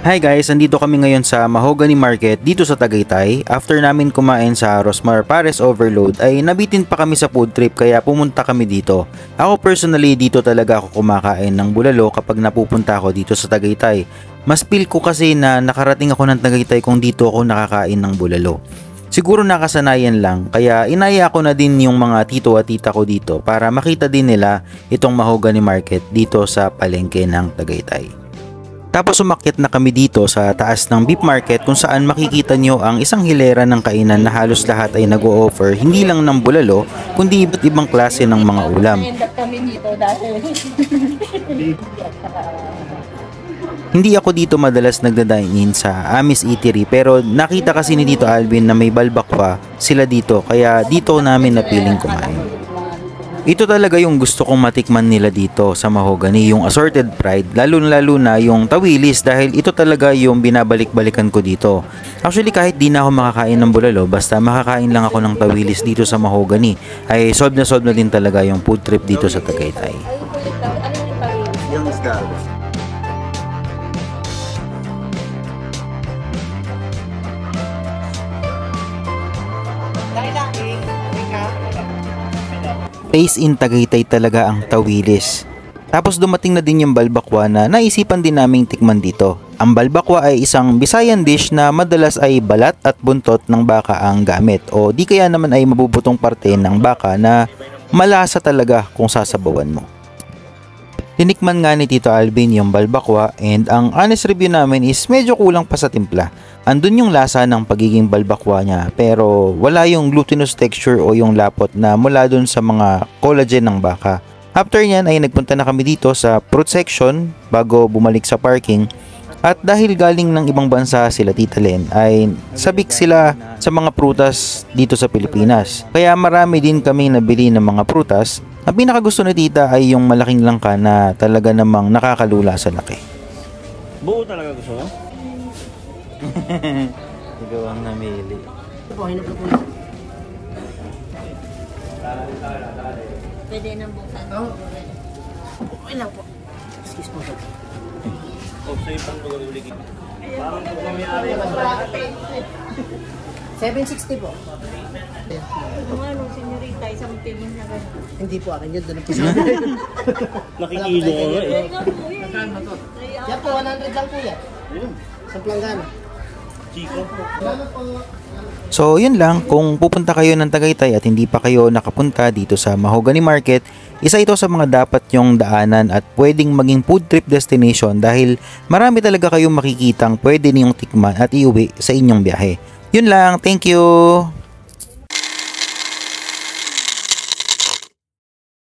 Hi guys, andito kami ngayon sa Mahogany Market dito sa Tagaytay. After namin kumain sa Rosmar Pares Overload ay nabitin pa kami sa food trip kaya pumunta kami dito. Ako personally dito talaga ako kumakain ng bulalo kapag napupunta ako dito sa Tagaytay. Mas feel ko kasi na nakarating ako ng Tagaytay kung dito ako nakakain ng bulalo. Siguro nakasanayan lang kaya inaya ko na din yung mga tito at tita ko dito para makita din nila itong Mahogany Market dito sa palengke ng Tagaytay. Tapos umakyat na kami dito sa taas ng beef market kung saan makikita nyo ang isang hilera ng kainan na halos lahat ay nag-o-offer hindi lang ng bulalo kundi iba't ibang klase ng mga ulam. Hindi ako dito madalas nagda-dine-in sa Amis Eatery pero nakita kasi ni Tito Alvin na may balbakwa sila dito kaya dito namin napiling kumain. Ito talaga yung gusto kong matikman nila dito sa Mahogany, yung assorted fried, lalo na yung tawilis dahil ito talaga yung binabalik-balikan ko dito. Actually kahit di na ako makakain ng bulalo, basta makakain lang ako ng tawilis dito sa Mahogany, ay solve na din talaga yung food trip dito sa Tagaytay. Yung isda. Place in Tagaytay talaga ang tawilis. Tapos dumating na din yung balbakwa na naisipan din naming tikman dito. Ang balbakwa ay isang Visayan dish na madalas ay balat at buntot ng baka ang gamit o di kaya naman ay mabubutong parte ng baka na malasa talaga kung sasabawan mo. Tinikman nga ni Tito Alvin yung balbakwa and ang honest review namin is medyo kulang pa sa timpla. Andun yung lasa ng pagiging balbakwa niya pero wala yung glutinous texture o yung lapot na mula dun sa mga collagen ng baka. After nyan ay nagpunta na kami dito sa fruit section bago bumalik sa parking. At dahil galing ng ibang bansa sila Tita Len ay sabik sila sa mga prutas dito sa Pilipinas. Kaya marami din kami nabili ng mga prutas. Ang pinakagusto ni Tita ay yung malaking langka na talaga namang nakakalula sa laki. Buo talaga gusto mo? Ikaw ang namili. Pwede nang buksan. Okay lang po. Excuse po. O, sa ibang lugar ulit. Parang kung kumayari. 760 po. Ano nga nung senyorita, isang piling na gano'n. Hindi po akin yun, doon ang pisa. Nakikilo ko eh. Yan nga po yan. Yan po, 100 lang po yan. Sa planggana. Chico. So yun lang, kung pupunta kayo ng Tagaytay at hindi pa kayo nakapunta dito sa Mahogany Market, isa ito sa mga dapat yung daanan at pwedeng maging food trip destination dahil marami talaga kayong makikitang pwede niyong tikman at iuwi sa inyong biyahe. Yun lang, thank you!